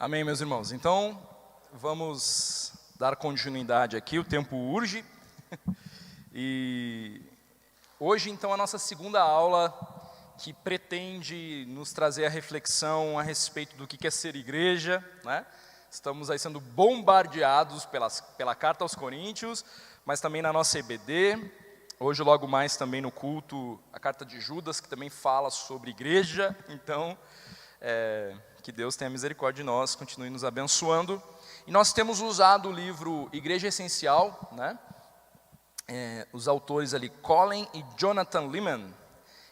Amém, meus irmãos. Então, vamos dar continuidade aqui, o tempo urge. E hoje, então, a nossa segunda aula, que pretende nos trazer a reflexão a respeito do que é ser igreja, né? Estamos aí sendo bombardeados pela carta aos Coríntios, mas também na nossa EBD. Hoje, logo mais, também no culto, a carta de Judas, que também fala sobre igreja. Então, que Deus tenha misericórdia de nós, continue nos abençoando. E nós temos usado o livro Igreja Essencial, né? Os autores ali, Colin e Jonathan Leeman,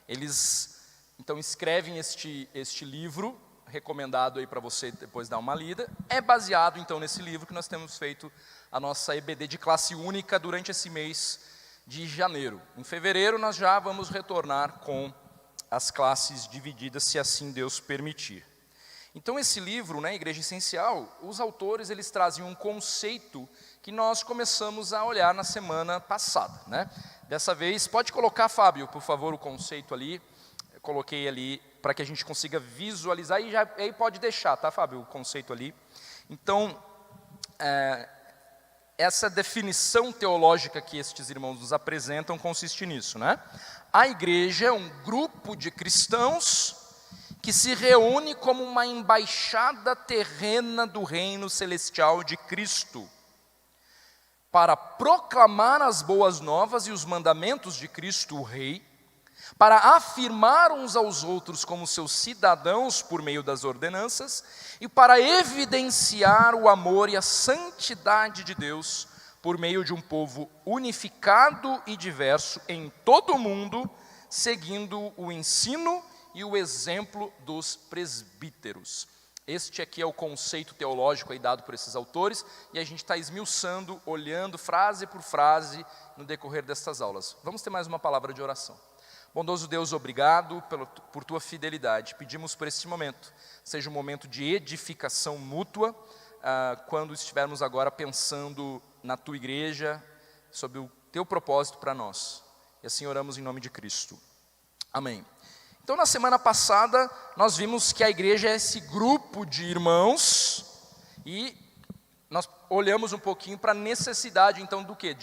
eles então escrevem este livro, recomendado aí para você depois dar uma lida. É baseado então nesse livro que nós temos feito a nossa EBD de classe única durante esse mês de janeiro. Em fevereiro nós já vamos retornar com as classes divididas, se assim Deus permitir. Então esse livro, né, Igreja Essencial, os autores eles trazem um conceito que nós começamos a olhar na semana passada, né? Dessa vez, pode colocar, Fábio, por favor, o conceito ali. Eu coloquei ali para que a gente consiga visualizar e aí pode deixar, tá, Fábio, o conceito ali. Então, essa definição teológica que estes irmãos nos apresentam consiste nisso, né? A igreja é um grupo de cristãos que se reúne como uma embaixada terrena do reino celestial de Cristo, para proclamar as boas novas e os mandamentos de Cristo, o Rei, para afirmar uns aos outros como seus cidadãos por meio das ordenanças e para evidenciar o amor e a santidade de Deus por meio de um povo unificado e diverso em todo o mundo, seguindo o ensino e o exemplo dos presbíteros. Este aqui é o conceito teológico aí dado por esses autores, e a gente está esmiuçando, olhando frase por frase no decorrer destas aulas. Vamos ter mais uma palavra de oração. Bondoso Deus, obrigado por tua fidelidade. Pedimos por este momento, seja um momento de edificação mútua, quando estivermos agora pensando na tua igreja, sobre o teu propósito para nós. E assim oramos em nome de Cristo. Amém. Então, na semana passada, nós vimos que a igreja é esse grupo de irmãos e nós olhamos um pouquinho para a necessidade, então, do quê?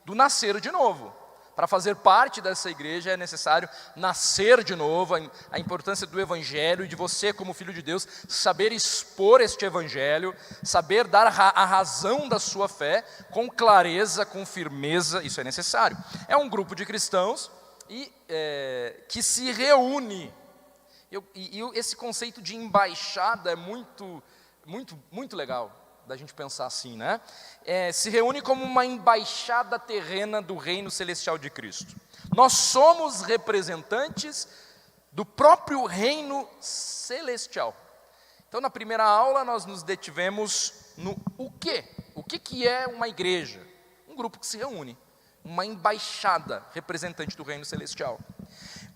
Do nascer de novo. Para fazer parte dessa igreja é necessário nascer de novo, a importância do evangelho e de você, como filho de Deus, saber expor este evangelho, saber dar a razão da sua fé com clareza, com firmeza, isso é necessário. É um grupo de cristãos que se reúne, e esse conceito de embaixada é muito, muito, muito legal da gente pensar assim, né? Se reúne como uma embaixada terrena do reino celestial de Cristo. Nós somos representantes do próprio reino celestial. Então, na primeira aula, nós nos detivemos no o quê? O que é uma igreja? Um grupo que se reúne. Uma embaixada representante do reino celestial.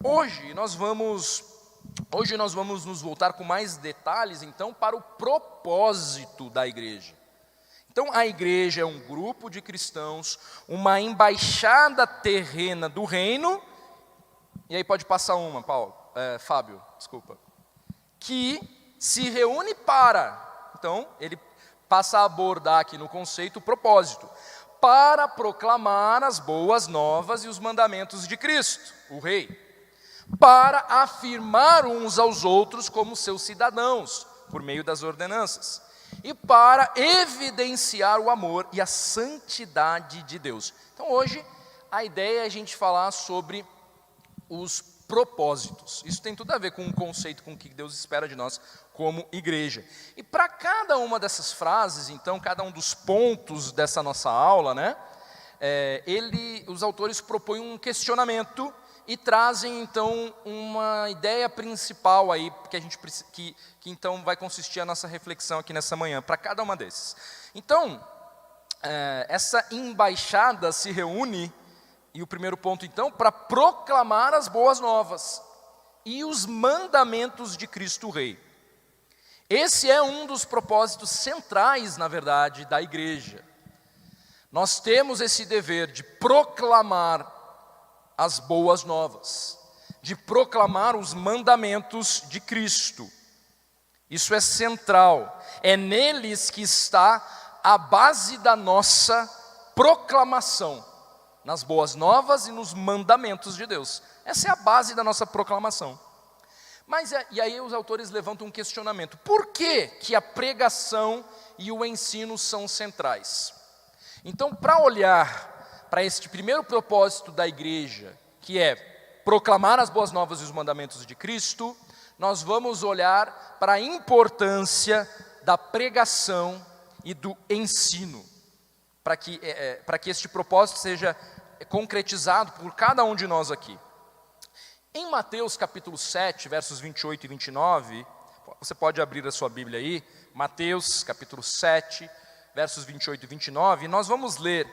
Hoje nós vamos nos voltar com mais detalhes, então, para o propósito da igreja. Então, a igreja é um grupo de cristãos, uma embaixada terrena do reino, e aí pode passar uma, Fábio, desculpa, que se reúne para, então, ele passa a abordar aqui no conceito o propósito, para proclamar as boas novas e os mandamentos de Cristo, o Rei, para afirmar uns aos outros como seus cidadãos, por meio das ordenanças, e para evidenciar o amor e a santidade de Deus. Então hoje, a ideia é a gente falar sobre os propósitos. Isso tem tudo a ver com um conceito, com o que Deus espera de nós como igreja. E para cada uma dessas frases, então, cada um dos pontos dessa nossa aula, né, os autores propõem um questionamento e trazem, então, uma ideia principal aí, que então vai consistir a nossa reflexão aqui nessa manhã, para cada uma desses. Então, essa embaixada se reúne, e o primeiro ponto, então, para proclamar as boas novas e os mandamentos de Cristo Rei. Esse é um dos propósitos centrais, na verdade, da igreja. Nós temos esse dever de proclamar as boas novas, de proclamar os mandamentos de Cristo. Isso é central. É neles que está a base da nossa proclamação, nas boas novas e nos mandamentos de Deus. Essa é a base da nossa proclamação. Mas, e aí os autores levantam um questionamento. Por que que a pregação e o ensino são centrais? Então, para olhar para este primeiro propósito da igreja, que é proclamar as boas novas e os mandamentos de Cristo, nós vamos olhar para a importância da pregação e do ensino, para que este propósito seja concretizado por cada um de nós aqui. Em Mateus capítulo 7, versos 28 e 29, você pode abrir a sua Bíblia aí, Mateus capítulo 7, versos 28 e 29, nós vamos ler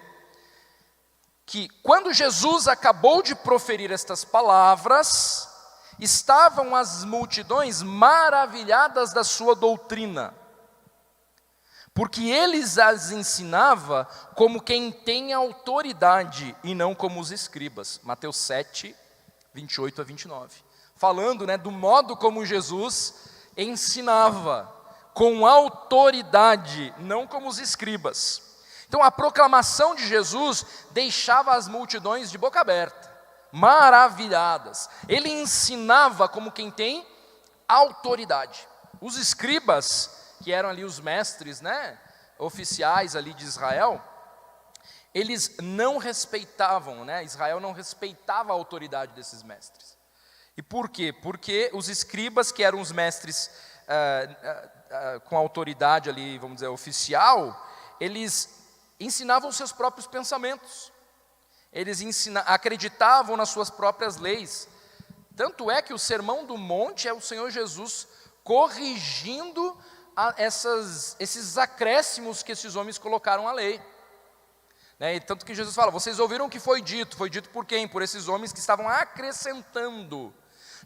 que quando Jesus acabou de proferir estas palavras, estavam as multidões maravilhadas da sua doutrina, porque eles as ensinava como quem tem autoridade e não como os escribas. Mateus 7, 28 a 29. Falando, do modo como Jesus ensinava, com autoridade, não como os escribas. Então a proclamação de Jesus deixava as multidões de boca aberta, maravilhadas. Ele ensinava como quem tem autoridade. Os escribas, que eram ali os mestres, oficiais ali de Israel, eles não respeitavam, Israel não respeitava a autoridade desses mestres. E por quê? Porque os escribas, que eram os mestres com autoridade ali, vamos dizer, oficial, eles ensinavam seus próprios pensamentos. Eles acreditavam nas suas próprias leis. Tanto é que o Sermão do Monte é o Senhor Jesus corrigindo esses acréscimos que esses homens colocaram à lei. E tanto que Jesus fala, vocês ouviram o que foi dito por quem? Por esses homens que estavam acrescentando.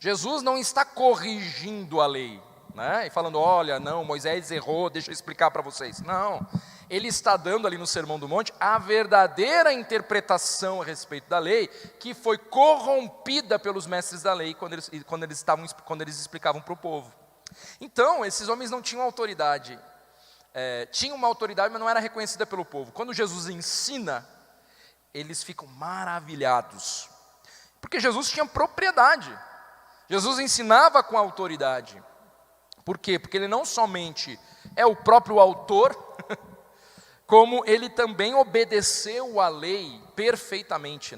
Jesus não está corrigindo a lei, e falando, olha, não, Moisés errou, deixa eu explicar para vocês. Não, ele está dando ali no Sermão do Monte a verdadeira interpretação a respeito da lei, que foi corrompida pelos mestres da lei quando eles explicavam para o povo. Então, esses homens não tinham autoridade. Tinha uma autoridade, mas não era reconhecida pelo povo. Quando Jesus ensina, eles ficam maravilhados, porque Jesus tinha propriedade. Jesus ensinava com autoridade. Por quê? Porque ele não somente é o próprio autor, como ele também obedeceu a lei perfeitamente,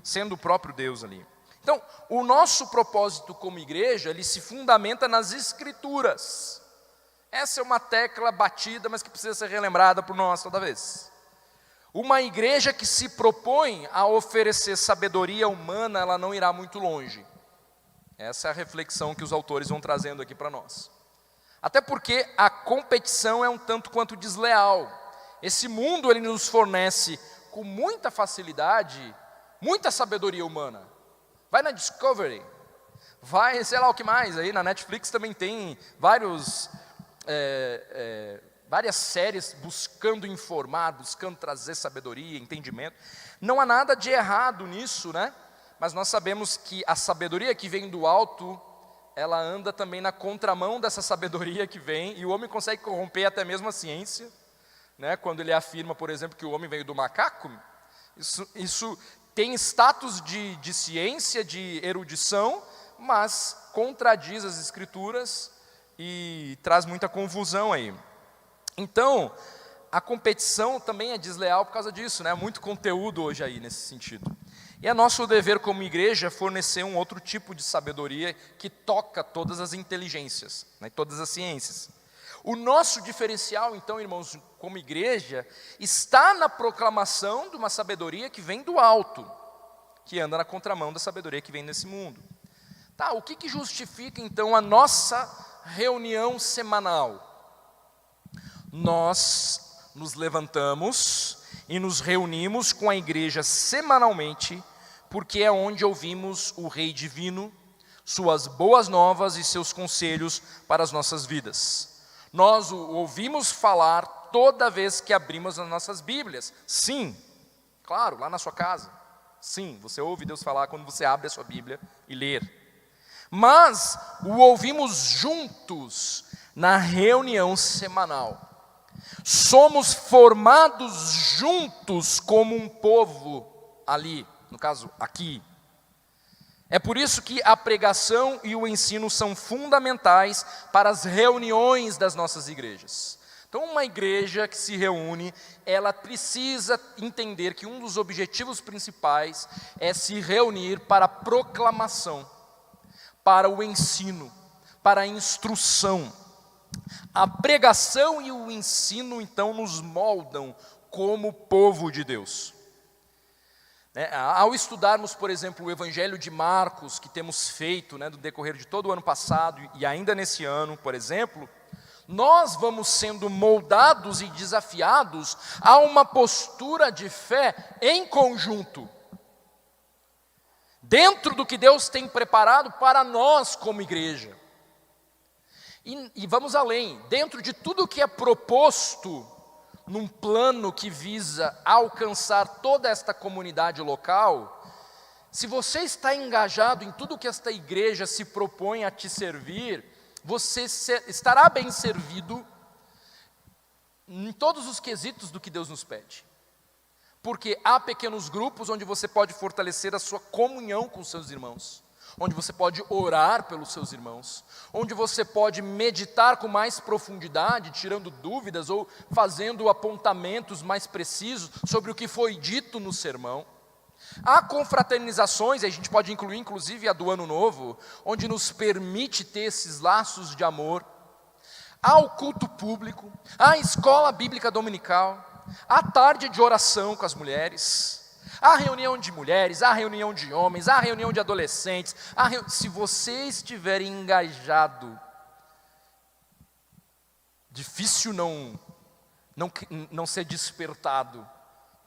sendo o próprio Deus ali. Então, o nosso propósito como igreja, ele se fundamenta nas Escrituras. Essa é uma tecla batida, mas que precisa ser relembrada por nós toda vez. Uma igreja que se propõe a oferecer sabedoria humana, ela não irá muito longe. Essa é a reflexão que os autores vão trazendo aqui para nós. Até porque a competição é um tanto quanto desleal. Esse mundo, ele nos fornece com muita facilidade, muita sabedoria humana. Vai na Discovery, vai, sei lá o que mais, aí na Netflix também tem várias séries buscando informar, buscando trazer sabedoria, entendimento. Não há nada de errado nisso, mas nós sabemos que a sabedoria que vem do alto, ela anda também na contramão dessa sabedoria que vem, e o homem consegue corromper até mesmo a ciência, quando ele afirma, por exemplo, que o homem veio do macaco. Isso tem status de ciência, de erudição, mas contradiz as Escrituras e traz muita confusão aí. Então, a competição também é desleal por causa disso, muito conteúdo hoje aí nesse sentido. E é nosso dever como igreja fornecer um outro tipo de sabedoria que toca todas as inteligências, todas as ciências. O nosso diferencial, então, irmãos, como igreja, está na proclamação de uma sabedoria que vem do alto, que anda na contramão da sabedoria que vem nesse mundo. O que justifica, então, a nossa reunião semanal? Nós nos levantamos e nos reunimos com a igreja semanalmente, porque é onde ouvimos o Rei Divino, suas boas novas e seus conselhos para as nossas vidas. Nós o ouvimos falar toda vez que abrimos as nossas Bíblias. Sim, claro, lá na sua casa. Sim, você ouve Deus falar quando você abre a sua Bíblia e ler. Mas o ouvimos juntos, na reunião semanal. Somos formados juntos como um povo ali, no caso aqui. É por isso que a pregação e o ensino são fundamentais para as reuniões das nossas igrejas. Então, uma igreja que se reúne, ela precisa entender que um dos objetivos principais é se reunir para a proclamação, para o ensino, para a instrução. A pregação e o ensino, então, nos moldam como povo de Deus. Ao estudarmos, por exemplo, o Evangelho de Marcos, que temos feito no decorrer de todo o ano passado e ainda nesse ano, por exemplo, nós vamos sendo moldados e desafiados a uma postura de fé em conjunto, dentro do que Deus tem preparado para nós como igreja. E vamos além, dentro de tudo que é proposto num plano que visa alcançar toda esta comunidade local, se você está engajado em tudo que esta igreja se propõe a te servir, você estará bem servido em todos os quesitos do que Deus nos pede. Porque há pequenos grupos onde você pode fortalecer a sua comunhão com os seus irmãos, onde você pode orar pelos seus irmãos, onde você pode meditar com mais profundidade, tirando dúvidas ou fazendo apontamentos mais precisos sobre o que foi dito no sermão. Há confraternizações, a gente pode incluir inclusive a do Ano Novo, onde nos permite ter esses laços de amor. Há o culto público, há a escola bíblica dominical, há tarde de oração com as mulheres, há reunião de mulheres, há reunião de homens, há reunião de adolescentes. Se você estiver engajado, difícil não ser despertado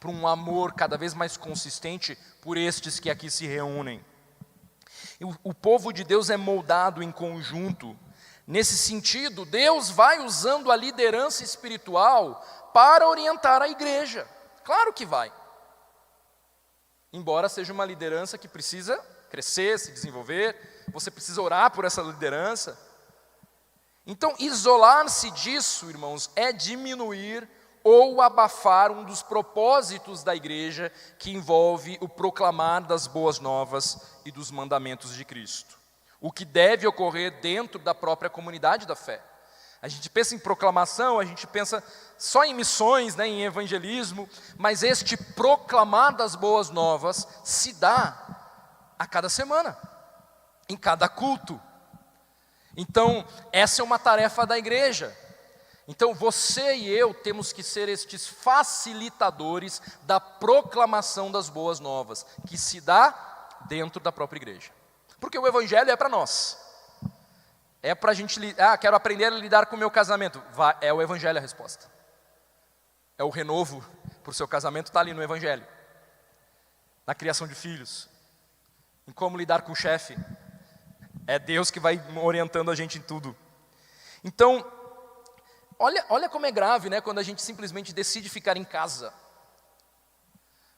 por um amor cada vez mais consistente por estes que aqui se reúnem. O povo de Deus é moldado em conjunto. Nesse sentido, Deus vai usando a liderança espiritual para orientar a igreja. Claro que vai. Embora seja uma liderança que precisa crescer, se desenvolver, você precisa orar por essa liderança. Então, isolar-se disso, irmãos, é diminuir ou abafar um dos propósitos da igreja, que envolve o proclamar das boas novas e dos mandamentos de Cristo. O que deve ocorrer dentro da própria comunidade da fé. A gente pensa em proclamação, a gente pensa só em missões, em evangelismo, mas este proclamar das boas novas se dá a cada semana, em cada culto. Então, essa é uma tarefa da igreja. Então, você e eu temos que ser estes facilitadores da proclamação das boas novas, que se dá dentro da própria igreja. Porque o evangelho é para nós. É para a gente, quero aprender a lidar com o meu casamento. É o evangelho a resposta. É o renovo para o seu casamento, está ali no evangelho. Na criação de filhos. Em como lidar com o chefe. É Deus que vai orientando a gente em tudo. Então, olha como é grave, quando a gente simplesmente decide ficar em casa.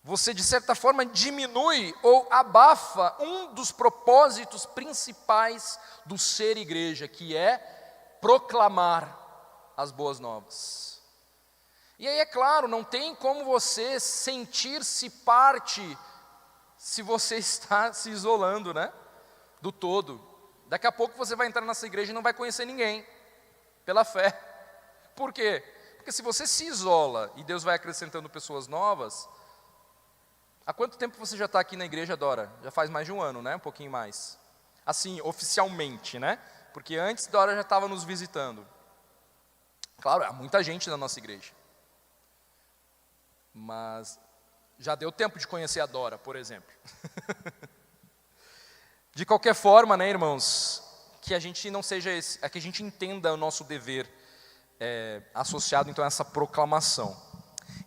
Você, de certa forma, diminui ou abafa um dos propósitos principais do ser igreja, que é proclamar as boas novas. E aí, é claro, não tem como você sentir-se parte se você está se isolando, do todo. Daqui a pouco você vai entrar nessa igreja e não vai conhecer ninguém, pela fé. Por quê? Porque se você se isola e Deus vai acrescentando pessoas novas. Há quanto tempo você já está aqui na igreja, Dora? Já faz mais de um ano, um pouquinho mais. Assim, oficialmente, Porque antes Dora já estava nos visitando. Claro, há muita gente na nossa igreja. Mas já deu tempo de conhecer a Dora, por exemplo. De qualquer forma, irmãos, que a gente não seja que a gente entenda o nosso dever associado então a essa proclamação.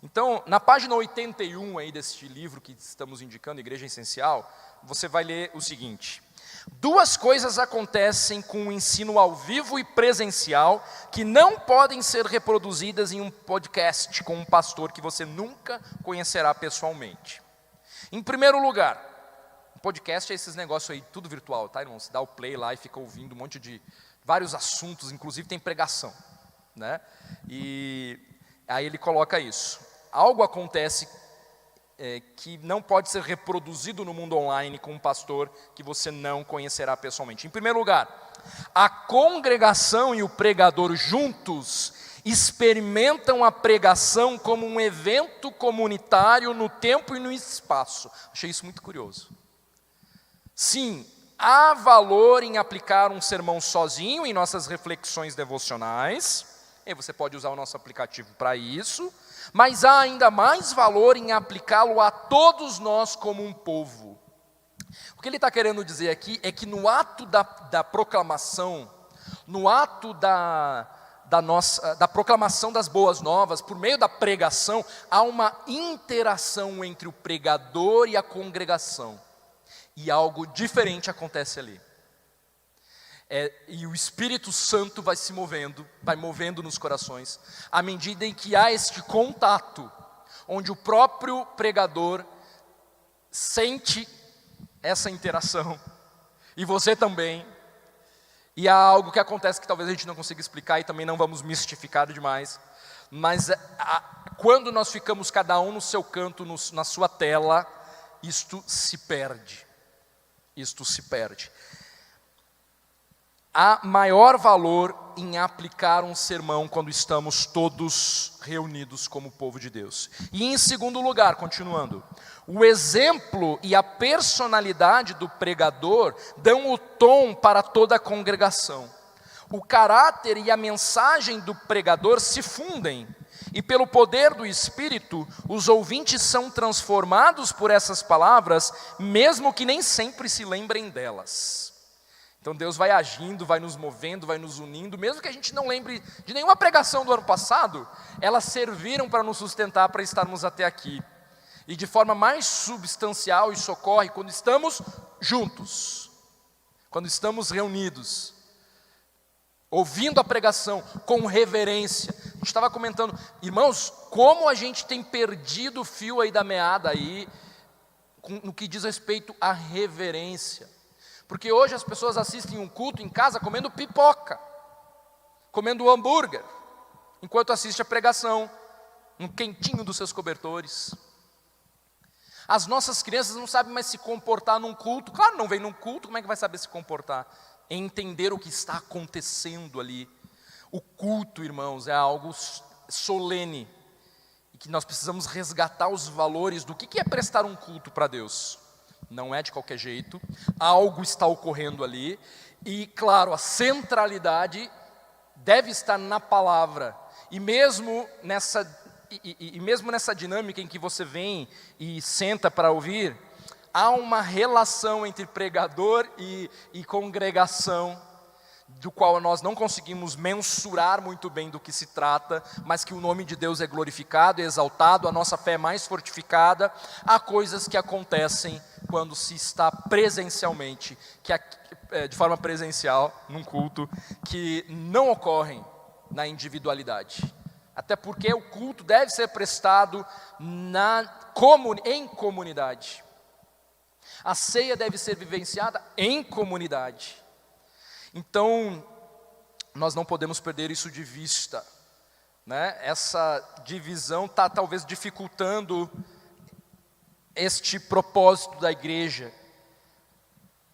Então, na página 81 aí deste livro que estamos indicando, Igreja Essencial, você vai ler o seguinte: 2 coisas acontecem com o ensino ao vivo e presencial que não podem ser reproduzidas em um podcast com um pastor que você nunca conhecerá pessoalmente. Em primeiro lugar, podcast é esses negócios aí, tudo virtual, tá, irmão? Você dá o play lá e fica ouvindo um monte de vários assuntos, inclusive tem pregação, né? E aí ele coloca isso. Algo acontece que não pode ser reproduzido no mundo online com um pastor que você não conhecerá pessoalmente. Em primeiro lugar, a congregação e o pregador juntos experimentam a pregação como um evento comunitário no tempo e no espaço. Achei isso muito curioso. Sim, há valor em aplicar um sermão sozinho em nossas reflexões devocionais, e você pode usar o nosso aplicativo para isso, mas há ainda mais valor em aplicá-lo a todos nós como um povo. O que ele está querendo dizer aqui é que no ato da proclamação, no ato da proclamação das boas novas, por meio da pregação, há uma interação entre o pregador e a congregação. E algo diferente acontece ali. E o Espírito Santo vai se movendo, vai movendo nos corações, à medida em que há este contato, onde o próprio pregador sente essa interação, e você também. E há algo que acontece que talvez a gente não consiga explicar e também não vamos mistificar demais, mas quando nós ficamos cada um no seu canto, na sua tela, isto se perde. Isto se perde. Há maior valor em aplicar um sermão quando estamos todos reunidos como povo de Deus. E em segundo lugar, continuando, o exemplo e a personalidade do pregador dão o tom para toda a congregação. O caráter e a mensagem do pregador se fundem, e pelo poder do Espírito, os ouvintes são transformados por essas palavras, mesmo que nem sempre se lembrem delas. Então Deus vai agindo, vai nos movendo, vai nos unindo, mesmo que a gente não lembre de nenhuma pregação do ano passado, elas serviram para nos sustentar, para estarmos até aqui. E de forma mais substancial isso ocorre quando estamos juntos, quando estamos reunidos, ouvindo a pregação com reverência. A gente estava comentando, irmãos, como a gente tem perdido o fio aí da meada aí, no que diz respeito à reverência. Porque hoje as pessoas assistem um culto em casa comendo pipoca, comendo hambúrguer, enquanto assiste a pregação, no quentinho dos seus cobertores. As nossas crianças não sabem mais se comportar num culto. Claro, não vem num culto, como é que vai saber se comportar? É entender o que está acontecendo ali. O culto, irmãos, é algo solene, e que nós precisamos resgatar os valores do que é prestar um culto para Deus. Não é de qualquer jeito, algo está ocorrendo ali, e claro, a centralidade deve estar na palavra, e mesmo nessa dinâmica em que você vem e senta para ouvir, há uma relação entre pregador e congregação, do qual nós não conseguimos mensurar muito bem do que se trata, mas que o nome de Deus é glorificado, é exaltado, a nossa fé é mais fortificada. Há coisas que acontecem quando se está presencialmente, de forma presencial, num culto, que não ocorrem na individualidade. Até porque o culto deve ser prestado em comunidade. A ceia deve ser vivenciada em comunidade. Então, nós não podemos perder isso de vista, né? Essa divisão está talvez dificultando este propósito da igreja,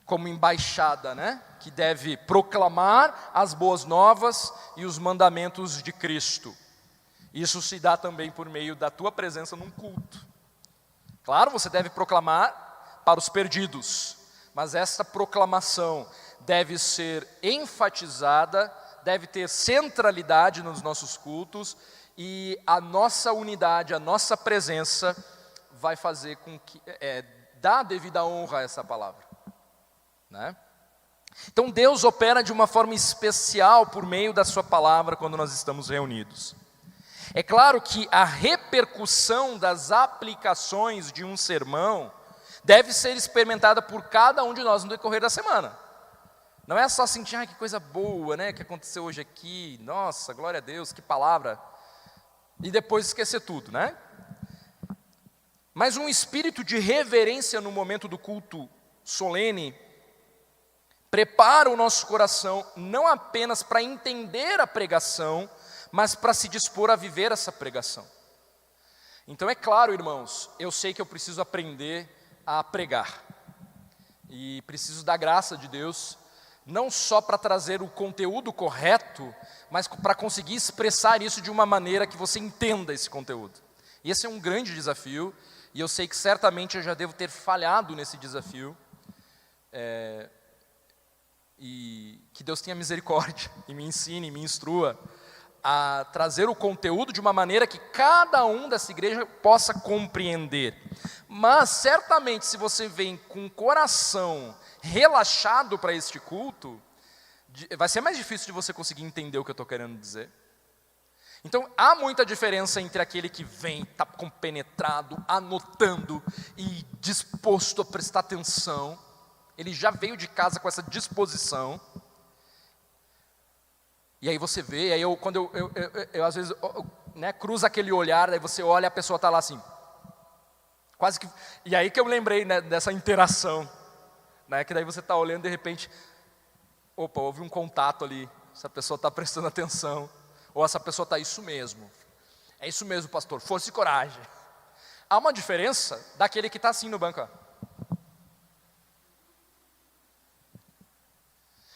como embaixada, né? Que deve proclamar as boas novas e os mandamentos de Cristo. Isso se dá também por meio da tua presença num culto. Claro, você deve proclamar para os perdidos, mas essa proclamação deve ser enfatizada, deve ter centralidade nos nossos cultos, e a nossa unidade, a nossa presença vai fazer com que dá devida honra a essa palavra, né? Então Deus opera de uma forma especial por meio da sua palavra quando nós estamos reunidos. É claro que a repercussão das aplicações de um sermão deve ser experimentada por cada um de nós no decorrer da semana. Não é só sentir, que coisa boa, né, que aconteceu hoje aqui, nossa, glória a Deus, que palavra, e depois esquecer tudo, né? Mas um espírito de reverência no momento do culto solene prepara o nosso coração não apenas para entender a pregação, mas para se dispor a viver essa pregação. Então é claro, irmãos, eu sei que eu preciso aprender a pregar. E preciso da graça de Deus, não só para trazer o conteúdo correto, mas para conseguir expressar isso de uma maneira que você entenda esse conteúdo. E esse é um grande desafio, e eu sei que certamente eu já devo ter falhado nesse desafio. E que Deus tenha misericórdia e me ensine, me instrua a trazer o conteúdo de uma maneira que cada um dessa igreja possa compreender. Mas certamente se você vem com o coração relaxado para este culto, vai ser mais difícil de você conseguir entender o que eu estou querendo dizer. Então há muita diferença entre aquele que vem, está compenetrado, anotando e disposto a prestar atenção. Ele já veio de casa com essa disposição. E aí você vê, aí quando eu às vezes cruza aquele olhar, aí você olha e a pessoa está lá assim, quase que. E aí que eu lembrei, né, dessa interação, né, que daí você está olhando de repente, opa, houve um contato ali, essa pessoa está prestando atenção, ou essa pessoa está, isso mesmo, é isso mesmo, pastor, força e coragem. Há uma diferença daquele que está assim no banco, ó,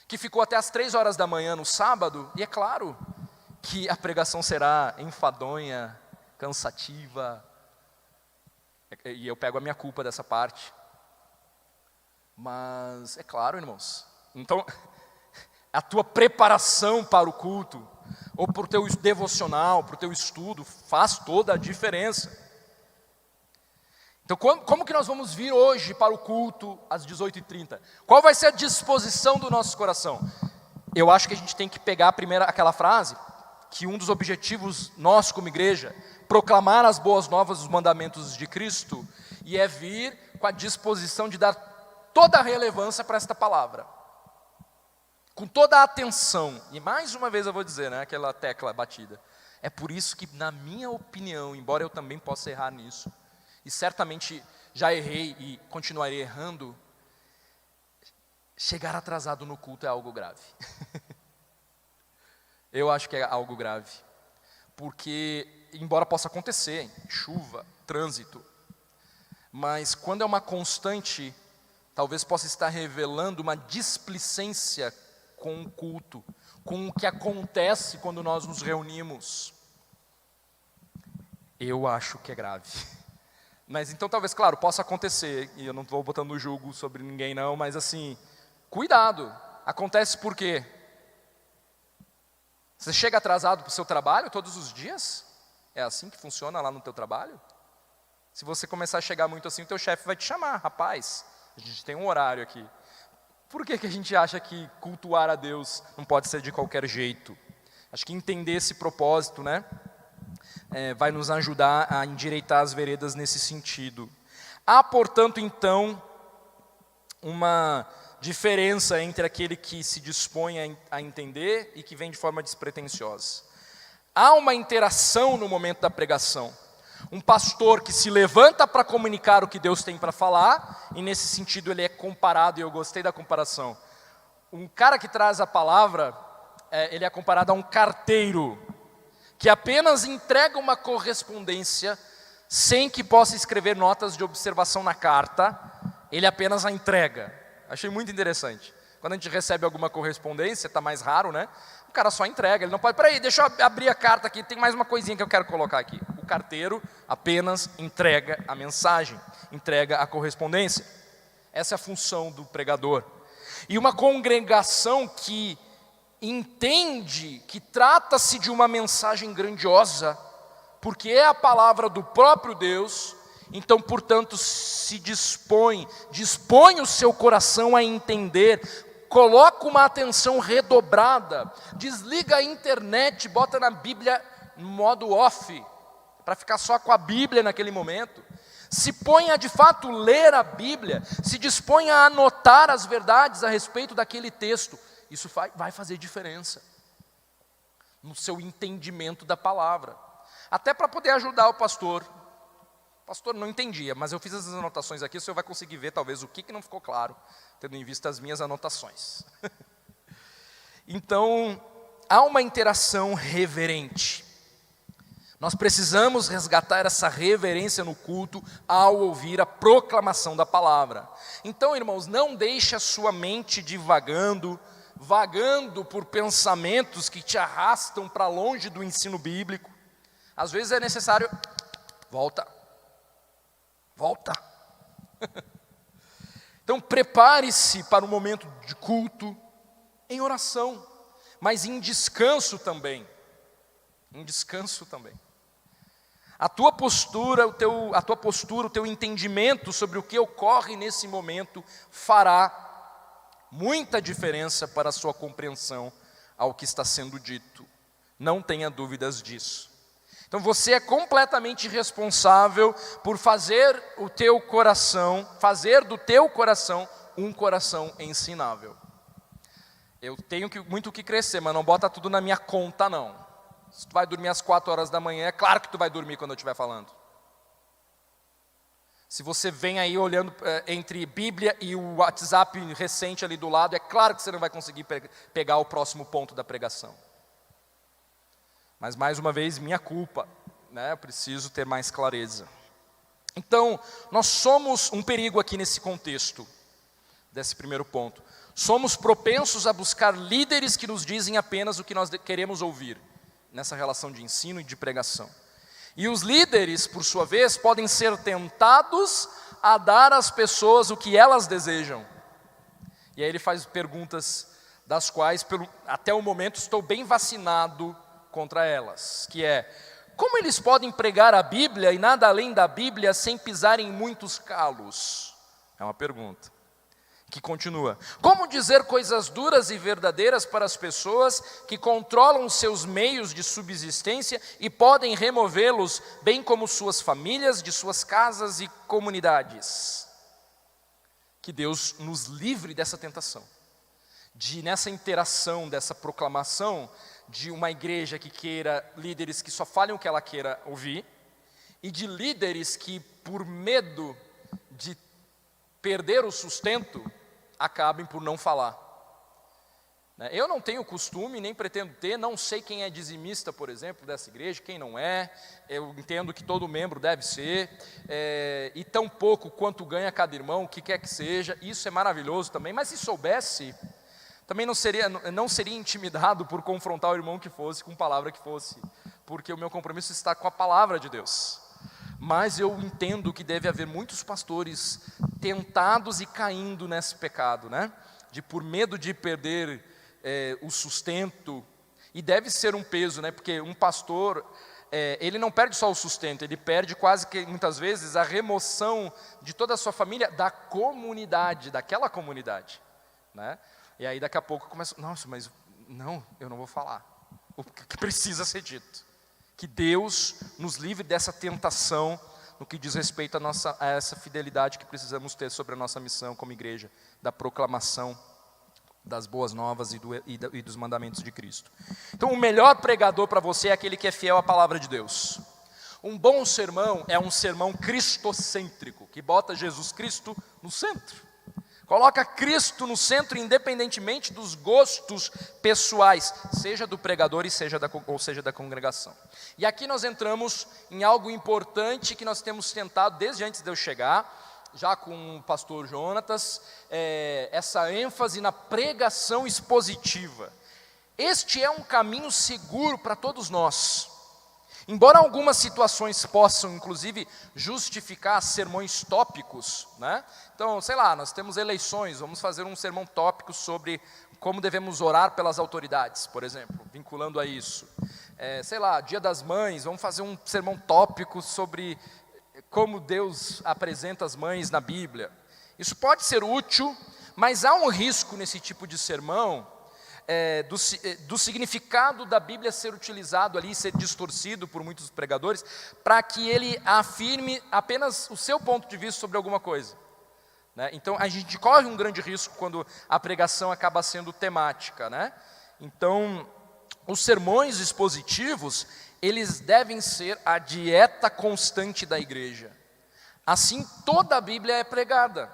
que ficou até as 3 horas da manhã no sábado, e é claro que a pregação será enfadonha, cansativa, e eu pego a minha culpa dessa parte. Mas é claro, irmãos, então a tua preparação para o culto, ou para o teu devocional, para o teu estudo, faz toda a diferença. Então como que nós vamos vir hoje para o culto às 18h30? Qual vai ser a disposição do nosso coração? Eu acho que a gente tem que pegar primeiro aquela frase, que um dos objetivos nós como igreja, proclamar as boas novas dos mandamentos de Cristo, e é vir com a disposição de dar toda a relevância para esta palavra, com toda a atenção. E mais uma vez eu vou dizer, né, aquela tecla batida, é por isso que, na minha opinião, embora eu também possa errar nisso, e certamente já errei e continuarei errando, chegar atrasado no culto é algo grave. Eu acho que é algo grave, porque embora possa acontecer, chuva, trânsito, mas quando é uma constante, talvez possa estar revelando uma displicência com o culto, com o que acontece quando nós nos reunimos. Eu acho que é grave. Mas então talvez, claro, possa acontecer, e eu não estou botando julgo sobre ninguém não, mas assim, cuidado, acontece por quê? Você chega atrasado para o seu trabalho todos os dias? É assim que funciona lá no teu trabalho? Se você começar a chegar muito assim, o teu chefe vai te chamar, rapaz, a gente tem um horário aqui. Por que a gente acha que cultuar a Deus não pode ser de qualquer jeito? Acho que entender esse propósito, né? Vai nos ajudar a endireitar as veredas nesse sentido. Há, portanto, então, uma diferença entre aquele que se dispõe a entender e que vem de forma despretensiosa. Há uma interação no momento da pregação. Um pastor que se levanta para comunicar o que Deus tem para falar, e nesse sentido ele é comparado, e eu gostei da comparação. Um cara que traz a palavra, ele é comparado a um carteiro, que apenas entrega uma correspondência, sem que possa escrever notas de observação na carta, ele apenas a entrega. Achei muito interessante. Quando a gente recebe alguma correspondência, está mais raro, né? O cara só entrega, ele não pode, peraí, deixa eu abrir a carta aqui, tem mais uma coisinha que eu quero colocar aqui. O carteiro apenas entrega a mensagem, entrega a correspondência. Essa é a função do pregador. E uma congregação que entende que trata-se de uma mensagem grandiosa, porque é a palavra do próprio Deus, então, portanto, se dispõe o seu coração a entender, coloca uma atenção redobrada, desliga a internet, bota na Bíblia no modo off, para ficar só com a Bíblia naquele momento, se põe a de fato ler a Bíblia, se dispõe a anotar as verdades a respeito daquele texto. Isso vai fazer diferença no seu entendimento da palavra, até para poder ajudar o pastor. Pastor, não entendia, mas eu fiz essas anotações aqui, o senhor vai conseguir ver talvez o que não ficou claro, tendo em vista as minhas anotações. Então, há uma interação reverente. Nós precisamos resgatar essa reverência no culto ao ouvir a proclamação da palavra. Então, irmãos, não deixe a sua mente vagando por pensamentos que te arrastam para longe do ensino bíblico. Às vezes é necessário, volta. Então, prepare-se para um momento de culto em oração, mas em descanso também. A tua postura, o teu entendimento sobre o que ocorre nesse momento fará muita diferença para a sua compreensão ao que está sendo dito. Não tenha dúvidas disso. Então você é completamente responsável por fazer do teu coração um coração ensinável. Eu tenho muito o que crescer, mas não bota tudo na minha conta não. Se tu vai dormir às 4 horas da manhã, é claro que tu vai dormir quando eu estiver falando. Se você vem aí olhando entre Bíblia e o WhatsApp recente ali do lado, é claro que você não vai conseguir pegar o próximo ponto da pregação. Mas mais uma vez, minha culpa, né? Eu preciso ter mais clareza. Então, nós somos um perigo aqui nesse contexto, desse primeiro ponto. Somos propensos a buscar líderes que nos dizem apenas o que nós queremos ouvir, nessa relação de ensino e de pregação. E os líderes, por sua vez, podem ser tentados a dar às pessoas o que elas desejam. E aí ele faz perguntas das quais, até o momento, estou bem vacinado contra elas, que é: como eles podem pregar a Bíblia e nada além da Bíblia sem pisar em muitos calos? É uma pergunta que continua. Como dizer coisas duras e verdadeiras para as pessoas que controlam seus meios de subsistência e podem removê-los, bem como suas famílias, de suas casas e comunidades? Que Deus nos livre dessa tentação, de nessa interação, dessa proclamação, de uma igreja que queira líderes que só falem o que ela queira ouvir, e de líderes que, por medo de perder o sustento, acabem por não falar. Eu não tenho costume, nem pretendo ter, não sei quem é dizimista, por exemplo, dessa igreja, quem não é, eu entendo que todo membro deve ser, e tão pouco quanto ganha cada irmão, o que quer que seja, isso é maravilhoso também, mas se soubesse, também não seria intimidado por confrontar o irmão que fosse, com palavra que fosse, porque o meu compromisso está com a palavra de Deus. Mas eu entendo que deve haver muitos pastores tentados e caindo nesse pecado, né? De por medo de perder o sustento, e deve ser um peso, né? Porque um pastor, ele não perde só o sustento, ele perde quase que muitas vezes a remoção de toda a sua família da comunidade, daquela comunidade, né? E aí daqui a pouco começa, nossa, mas não, eu não vou falar o que precisa ser dito. Que Deus nos livre dessa tentação no que diz respeito a essa fidelidade que precisamos ter sobre a nossa missão como igreja, da proclamação das boas novas e dos mandamentos de Cristo. Então, o melhor pregador para você é aquele que é fiel à palavra de Deus. Um bom sermão é um sermão cristocêntrico, que bota Jesus Cristo no centro. Coloca Cristo no centro, independentemente dos gostos pessoais, seja do pregador e seja da congregação. E aqui nós entramos em algo importante que nós temos tentado desde antes de eu chegar, já com o pastor Jonatas, essa ênfase na pregação expositiva. Este é um caminho seguro para todos nós. Embora algumas situações possam, inclusive, justificar sermões tópicos, né? Então, sei lá, nós temos eleições, vamos fazer um sermão tópico sobre como devemos orar pelas autoridades, por exemplo, vinculando a isso. Sei lá, Dia das Mães, vamos fazer um sermão tópico sobre como Deus apresenta as mães na Bíblia. Isso pode ser útil, mas há um risco nesse tipo de sermão, do significado da Bíblia ser utilizado ali, ser distorcido por muitos pregadores, para que ele afirme apenas o seu ponto de vista sobre alguma coisa, né? Então a gente corre um grande risco quando a pregação acaba sendo temática, né? Então os sermões expositivos, eles devem ser a dieta constante da igreja. Assim, toda a Bíblia é pregada.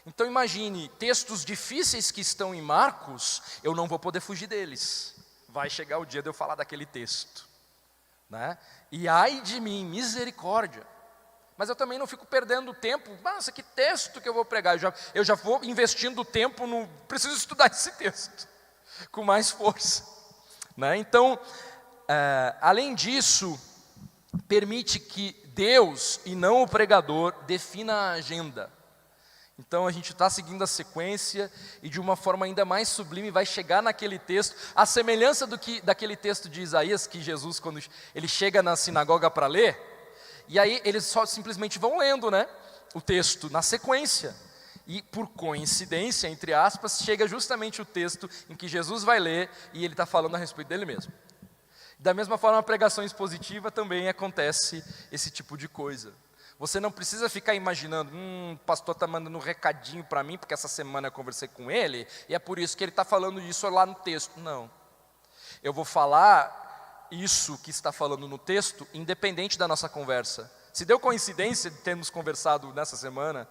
Então imagine, textos difíceis que estão em Marcos, eu não vou poder fugir deles. Vai chegar o dia de eu falar daquele texto, né? E ai de mim, misericórdia. Mas eu também não fico perdendo tempo. Nossa, que texto que eu vou pregar. Eu já vou investindo tempo no... Preciso estudar esse texto com mais força, né? Então, além disso, permite que Deus e não o pregador defina a agenda. Então a gente está seguindo a sequência e de uma forma ainda mais sublime vai chegar naquele texto, a semelhança daquele texto de Isaías, que Jesus, quando ele chega na sinagoga para ler, e aí eles só simplesmente vão lendo, né, o texto na sequência. E por coincidência, entre aspas, chega justamente o texto em que Jesus vai ler e ele está falando a respeito dele mesmo. Da mesma forma, a pregação expositiva também acontece esse tipo de coisa. Você não precisa ficar imaginando, o pastor está mandando um recadinho para mim, porque essa semana eu conversei com ele, e é por isso que ele está falando isso lá no texto. Não. Eu vou falar isso que está falando no texto, independente da nossa conversa. Se deu coincidência de termos conversado nessa semana,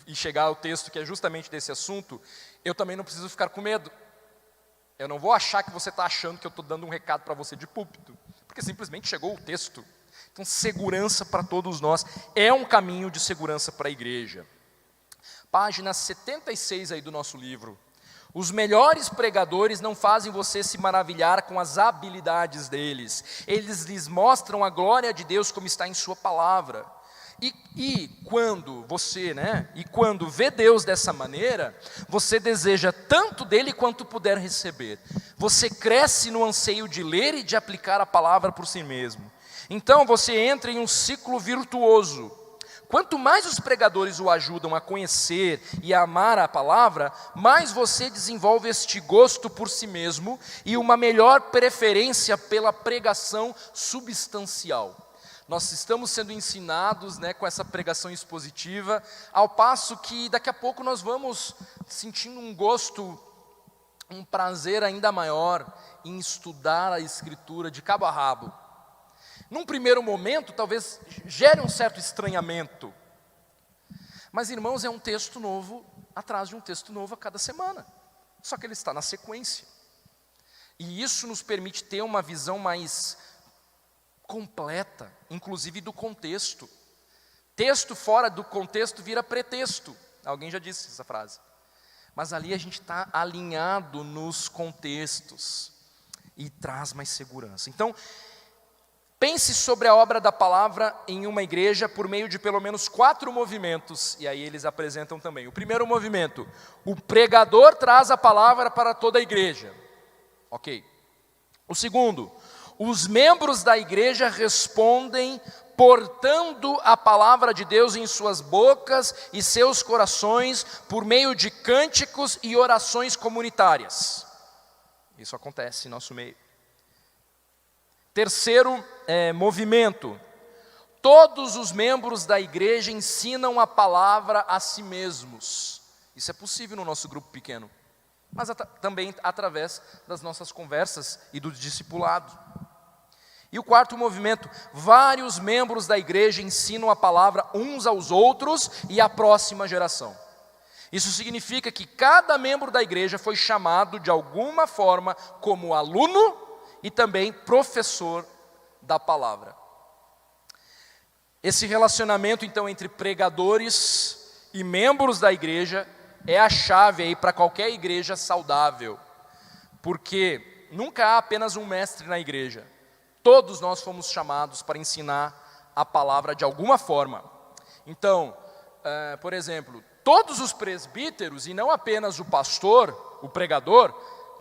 e chegar ao texto que é justamente desse assunto, eu também não preciso ficar com medo. Eu não vou achar que você está achando que eu estou dando um recado para você de púlpito, porque simplesmente chegou o texto. Então, segurança para todos nós é um caminho de segurança para a igreja. Página 76 aí do nosso livro. Os melhores pregadores não fazem você se maravilhar com as habilidades deles. Eles lhes mostram a glória de Deus como está em sua palavra. E quando você, quando vê Deus dessa maneira, você deseja tanto dele quanto puder receber. Você cresce no anseio de ler e de aplicar a palavra por si mesmo. Então você entra em um ciclo virtuoso. Quanto mais os pregadores o ajudam a conhecer e a amar a palavra, mais você desenvolve este gosto por si mesmo e uma melhor preferência pela pregação substancial. Nós estamos sendo ensinados, com essa pregação expositiva, ao passo que daqui a pouco nós vamos sentindo um gosto, um prazer ainda maior em estudar a Escritura de cabo a rabo. Num primeiro momento, talvez gere um certo estranhamento. Mas, irmãos, é um texto novo atrás de um texto novo a cada semana. Só que ele está na sequência. E isso nos permite ter uma visão mais completa, inclusive do contexto. Texto fora do contexto vira pretexto. Alguém já disse essa frase. Mas ali a gente está alinhado nos contextos e traz mais segurança. Então, pense sobre a obra da palavra em uma igreja por meio de pelo menos 4 movimentos, e aí eles apresentam também. O primeiro movimento, o pregador traz a palavra para toda a igreja. Ok. O segundo, os membros da igreja respondem portando a palavra de Deus em suas bocas e seus corações por meio de cânticos e orações comunitárias. Isso acontece em nosso meio. Terceiro movimento, todos os membros da igreja ensinam a palavra a si mesmos. Isso é possível no nosso grupo pequeno, mas também através das nossas conversas e do discipulado. E o quarto movimento, vários membros da igreja ensinam a palavra uns aos outros e à próxima geração. Isso significa que cada membro da igreja foi chamado de alguma forma como aluno e também professor da palavra. Esse relacionamento, então, entre pregadores e membros da igreja é a chave aí para qualquer igreja saudável, porque nunca há apenas um mestre na igreja. Todos nós fomos chamados para ensinar a palavra de alguma forma. Então, por exemplo, todos os presbíteros, e não apenas o pastor, o pregador,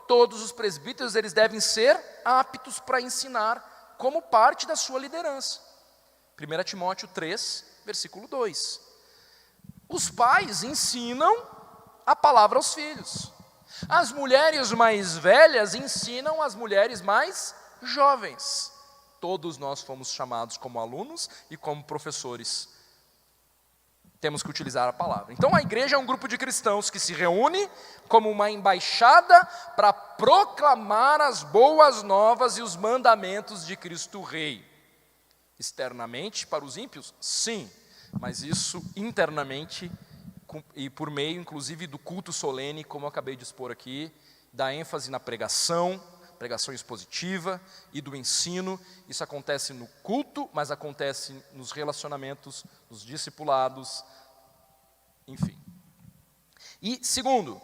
todos os presbíteros eles devem ser aptos para ensinar como parte da sua liderança. 1 Timóteo 3, versículo 2. Os pais ensinam a palavra aos filhos. As mulheres mais velhas ensinam as mulheres mais jovens. Todos nós fomos chamados como alunos e como professores. Temos que utilizar a palavra. Então a igreja é um grupo de cristãos que se reúne como uma embaixada para proclamar as boas novas e os mandamentos de Cristo Rei. Externamente para os ímpios? Sim. mas isso internamente e por meio, inclusive, do culto solene, como eu acabei de expor aqui, da ênfase na pregação expositiva e do ensino. Isso acontece no culto, mas acontece nos relacionamentos, nos discipulados, enfim. E segundo,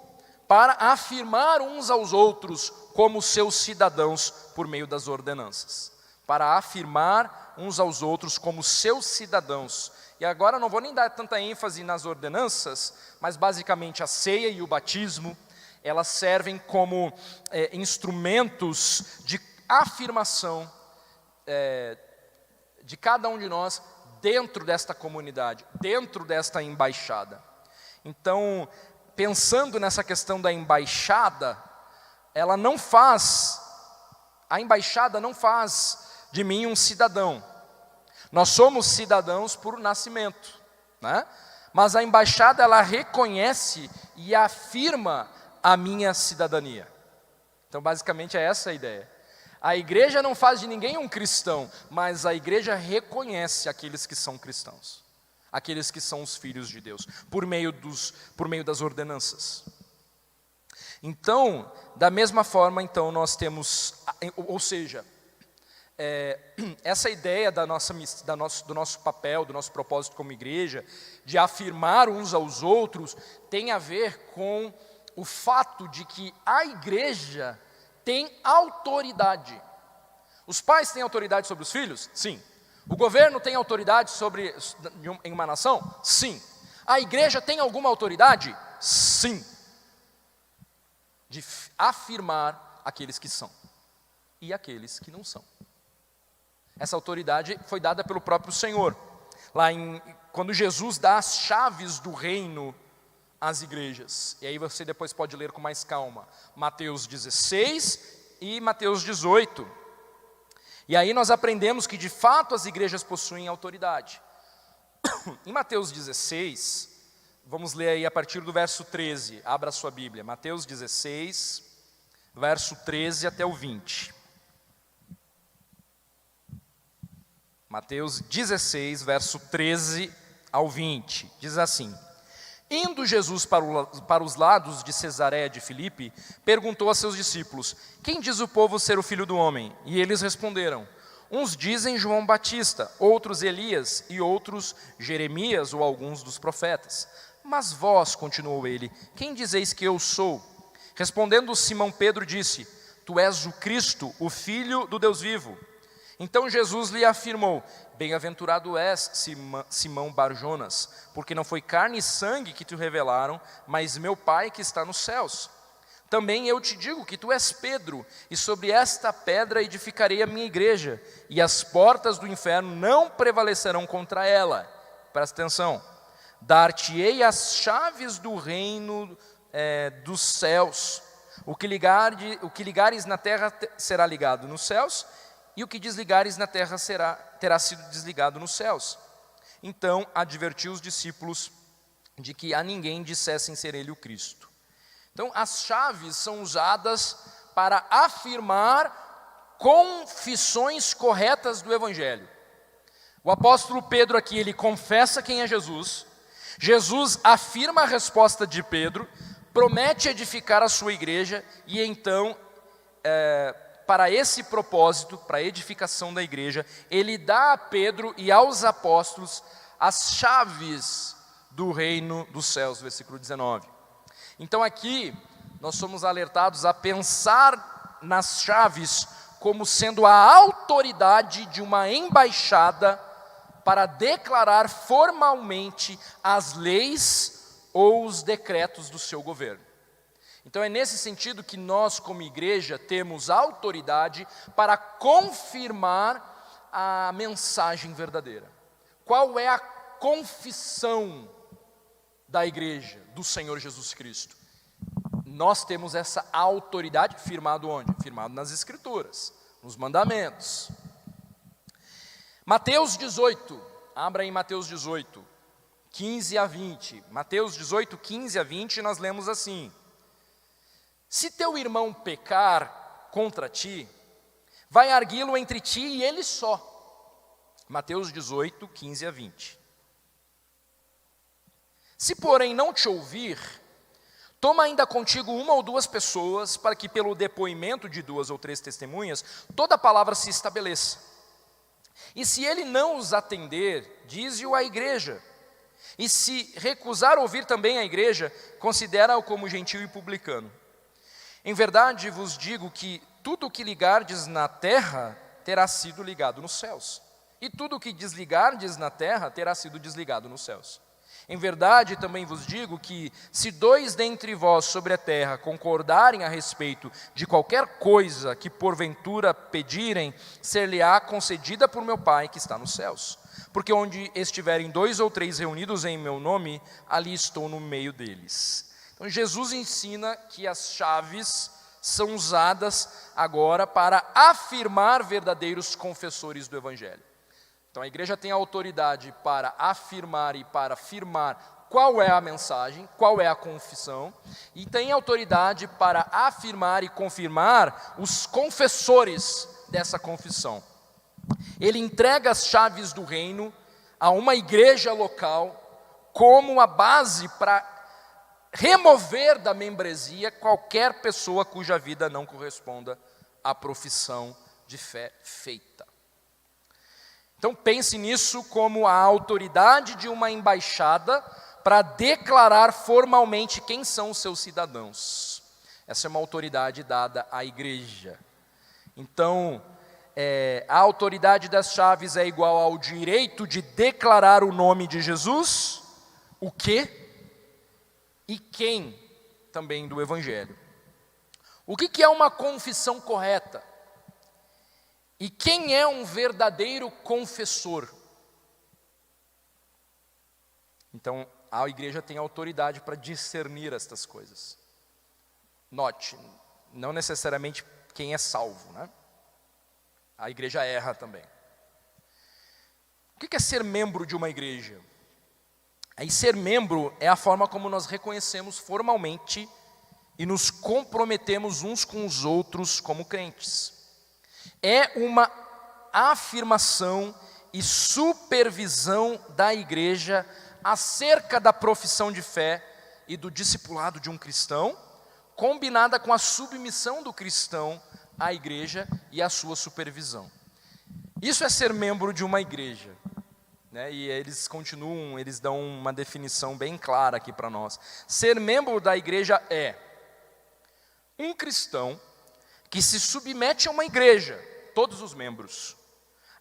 para afirmar uns aos outros como seus cidadãos por meio das ordenanças. Para afirmar uns aos outros como seus cidadãos. E agora não vou nem dar tanta ênfase nas ordenanças, mas basicamente a ceia e o batismo, elas servem como instrumentos de afirmação de cada um de nós dentro desta comunidade, dentro desta embaixada. Então, pensando nessa questão da embaixada, a embaixada não faz de mim um cidadão. Nós somos cidadãos por nascimento, né? Mas a embaixada, ela reconhece e afirma a minha cidadania. Então, basicamente, é essa a ideia. A igreja não faz de ninguém um cristão, mas a igreja reconhece aqueles que são cristãos, aqueles que são os filhos de Deus, por meio das ordenanças. Então, da mesma forma, então, nós temos, ou seja, essa ideia do nosso papel, do nosso propósito como igreja, de afirmar uns aos outros, tem a ver com o fato de que a igreja tem autoridade. Os pais têm autoridade sobre os filhos? Sim. O governo tem autoridade em uma nação? Sim. A igreja tem alguma autoridade? Sim. De afirmar aqueles que são e aqueles que não são. Essa autoridade foi dada pelo próprio Senhor. Quando Jesus dá as chaves do reino às igrejas. E aí você depois pode ler com mais calma. Mateus 16 e Mateus 18. E aí nós aprendemos que de fato as igrejas possuem autoridade. Em Mateus 16, vamos ler aí a partir do verso 13. Abra a sua Bíblia. Mateus 16, verso 13 até o 20. Mateus 16, verso 13 ao 20, diz assim: Indo Jesus para os lados de Cesareia de Filipe, perguntou a seus discípulos: Quem diz o povo ser o Filho do Homem? E eles responderam: Uns dizem João Batista, outros Elias e outros Jeremias ou alguns dos profetas. Mas vós, continuou ele, quem dizeis que eu sou? Respondendo Simão Pedro disse: Tu és o Cristo, o Filho do Deus vivo. Então Jesus lhe afirmou: Bem-aventurado és, Simão Barjonas, porque não foi carne e sangue que te revelaram, mas meu Pai que está nos céus. Também eu te digo que tu és Pedro, e sobre esta pedra edificarei a minha igreja, e as portas do inferno não prevalecerão contra ela. Presta atenção. Dar-te-ei as chaves do reino dos céus. O que ligares na terra será ligado nos céus, e o que desligares na terra terá sido desligado nos céus. Então advertiu os discípulos de que a ninguém dissessem ser ele o Cristo. Então as chaves são usadas para afirmar confissões corretas do Evangelho. O apóstolo Pedro aqui, ele confessa quem é Jesus. Jesus afirma a resposta de Pedro, promete edificar a sua igreja e então para esse propósito, para a edificação da igreja, ele dá a Pedro e aos apóstolos as chaves do reino dos céus, versículo 19. Então aqui, nós somos alertados a pensar nas chaves como sendo a autoridade de uma embaixada para declarar formalmente as leis ou os decretos do seu governo. Então é nesse sentido que nós, como igreja, temos autoridade para confirmar a mensagem verdadeira. Qual é a confissão da igreja, do Senhor Jesus Cristo? Nós temos essa autoridade firmado onde? Firmado nas Escrituras, nos mandamentos. Mateus 18, abra em Mateus 18, 15 a 20. Mateus 18, 15 a 20, nós lemos assim: Se teu irmão pecar contra ti, vai arguí-lo entre ti e ele só. Mateus 18, 15 a 20. Se, porém, não te ouvir, toma ainda contigo 1 ou 2 pessoas, para que pelo depoimento de 2 ou 3 testemunhas, toda a palavra se estabeleça. E se ele não os atender, dize-o à igreja. E se recusar ouvir também a igreja, considera-o como gentio e publicano. Em verdade vos digo que tudo o que ligardes na terra terá sido ligado nos céus, e tudo o que desligardes na terra terá sido desligado nos céus. Em verdade também vos digo que, se 2 dentre vós sobre a terra concordarem a respeito de qualquer coisa que porventura pedirem, ser-lhe-á concedida por meu Pai que está nos céus. Porque onde estiverem 2 ou 3 reunidos em meu nome, ali estou no meio deles. Então Jesus ensina que as chaves são usadas agora para afirmar verdadeiros confessores do Evangelho. Então a igreja tem a autoridade para afirmar e para firmar qual é a mensagem, qual é a confissão, e tem autoridade para afirmar e confirmar os confessores dessa confissão. Ele entrega as chaves do reino a uma igreja local como a base para remover da membresia qualquer pessoa cuja vida não corresponda à profissão de fé feita. Então pense nisso como a autoridade de uma embaixada para declarar formalmente quem são os seus cidadãos. Essa é uma autoridade dada à igreja. Então, a autoridade das chaves é igual ao direito de declarar o nome de Jesus, o que e quem também do Evangelho. O que é uma confissão correta? E quem é um verdadeiro confessor? Então, a igreja tem autoridade para discernir estas coisas. Note, não necessariamente quem é salvo, né? A igreja erra também. O que é ser membro de uma igreja? Aí ser membro é a forma como nós reconhecemos formalmente e nos comprometemos uns com os outros como crentes. É uma afirmação e supervisão da igreja acerca da profissão de fé e do discipulado de um cristão, combinada com a submissão do cristão à igreja e à sua supervisão. Isso é ser membro de uma igreja, né? E eles dão uma definição bem clara aqui para nós. Ser membro da igreja é um cristão que se submete a uma igreja, todos os membros,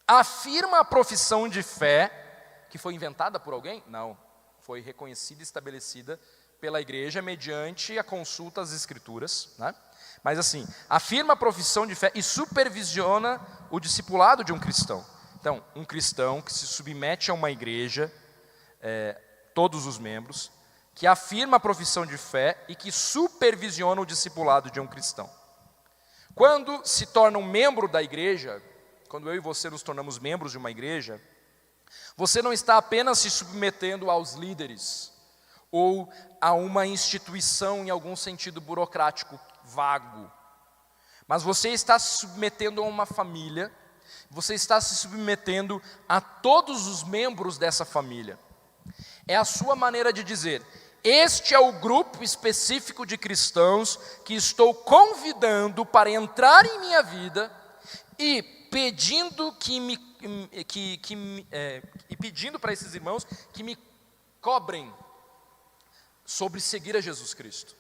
afirma a profissão de fé, que foi inventada por alguém? Não, foi reconhecida e estabelecida pela igreja mediante a consulta às escrituras, né? Mas assim, afirma a profissão de fé e supervisiona o discipulado de um cristão. Então, um cristão que se submete a uma igreja, todos os membros, que afirma a profissão de fé e que supervisiona o discipulado de um cristão. Quando se torna um membro da igreja, quando eu e você nos tornamos membros de uma igreja, você não está apenas se submetendo aos líderes ou a uma instituição em algum sentido burocrático vago, mas você está se submetendo a uma família, você está se submetendo a todos os membros dessa família. É a sua maneira de dizer: este é o grupo específico de cristãos que estou convidando para entrar em minha vida e pedindo pedindo para esses irmãos que me cobrem sobre seguir a Jesus Cristo.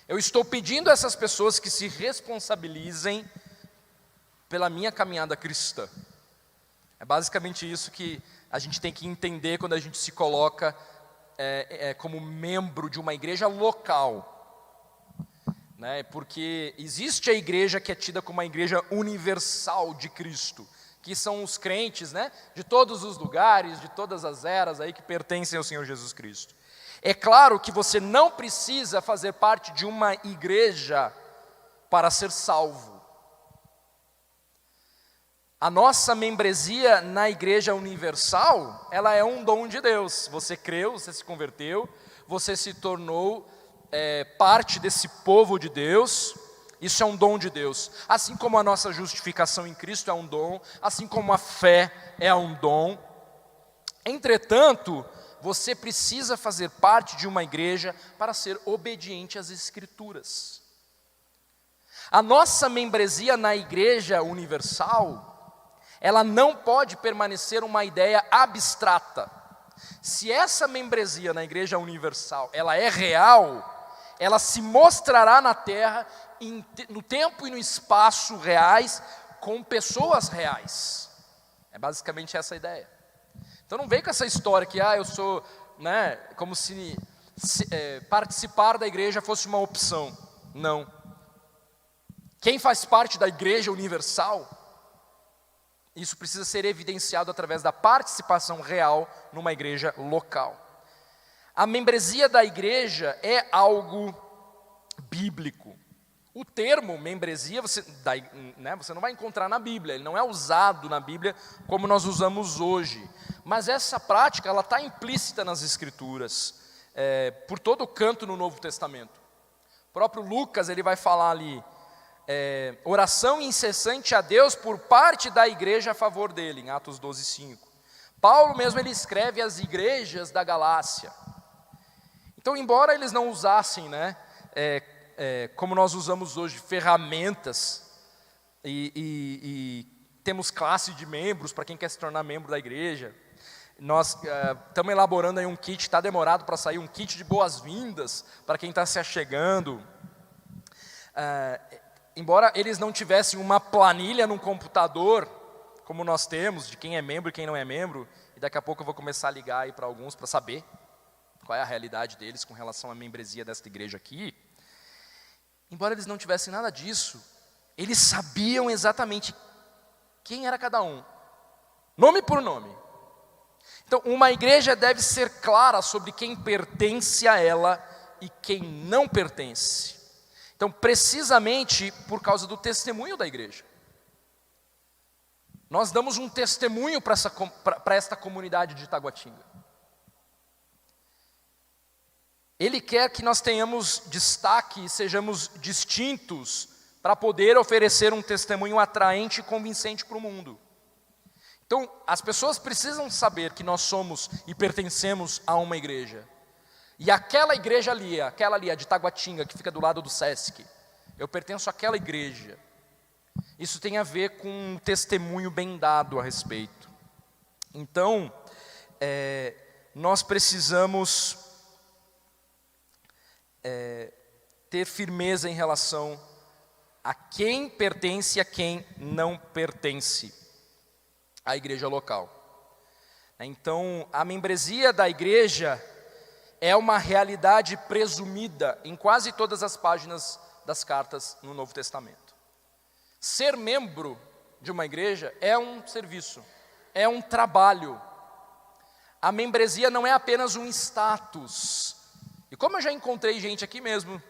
Eu estou pedindo a essas pessoas que se responsabilizem pela minha caminhada cristã. É basicamente isso que a gente tem que entender quando a gente se coloca como membro de uma igreja local, né? Porque existe a igreja que é tida como uma igreja universal de Cristo, que são os crentes, né, de todos os lugares, de todas as eras aí que pertencem ao Senhor Jesus Cristo. É claro que você não precisa fazer parte de uma igreja para ser salvo. A nossa membresia na igreja universal, ela é um dom de Deus. Você creu, você se converteu, você se tornou parte desse povo de Deus. Isso é um dom de Deus. Assim como a nossa justificação em Cristo é um dom, assim como a fé é um dom. Entretanto, você precisa fazer parte de uma igreja para ser obediente às Escrituras. A nossa membresia na Igreja Universal, ela não pode permanecer uma ideia abstrata. Se essa membresia na Igreja Universal, ela é real, ela se mostrará na terra, no tempo e no espaço reais, com pessoas reais. É basicamente essa a ideia. Então não vem com essa história que eu sou, como se participar da igreja fosse uma opção. Não. Quem faz parte da Igreja Universal, isso precisa ser evidenciado através da participação real numa igreja local. A membresia da igreja é algo bíblico. O termo membresia, você não vai encontrar na Bíblia, ele não é usado na Bíblia como nós usamos hoje. Mas essa prática, ela está implícita nas Escrituras, por todo o canto no Novo Testamento. O próprio Lucas, ele vai falar ali, oração incessante a Deus por parte da igreja a favor dele, em Atos 12:5. Paulo mesmo, ele escreve às igrejas da Galácia. Então, embora eles não usassem, como nós usamos hoje, ferramentas, e temos classe de membros para quem quer se tornar membro da igreja, nós estamos elaborando aí um kit, está demorado para sair um kit de boas-vindas para quem está se achegando. Embora eles não tivessem uma planilha num computador, como nós temos, de quem é membro e quem não é membro, e daqui a pouco eu vou começar a ligar aí para alguns para saber qual é a realidade deles com relação à membresia desta igreja aqui. Embora eles não tivessem nada disso, eles sabiam exatamente quem era cada um, nome por nome. Então, uma igreja deve ser clara sobre quem pertence a ela e quem não pertence. Então, precisamente por causa do testemunho da igreja. Nós damos um testemunho para esta comunidade de Taguatinga. Ele quer que nós tenhamos destaque e sejamos distintos para poder oferecer um testemunho atraente e convincente para o mundo. Então, as pessoas precisam saber que nós somos e pertencemos a uma igreja. E aquela igreja ali, a de Taguatinga, que fica do lado do Sesc, eu pertenço àquela igreja. Isso tem a ver com um testemunho bem dado a respeito. Então, nós precisamos ter firmeza em relação a quem pertence e a quem não pertence à igreja local. Então, a membresia da igreja é uma realidade presumida em quase todas as páginas das cartas no Novo Testamento. Ser membro de uma igreja é um serviço, é um trabalho. A membresia não é apenas um status. E como eu já encontrei gente aqui mesmo,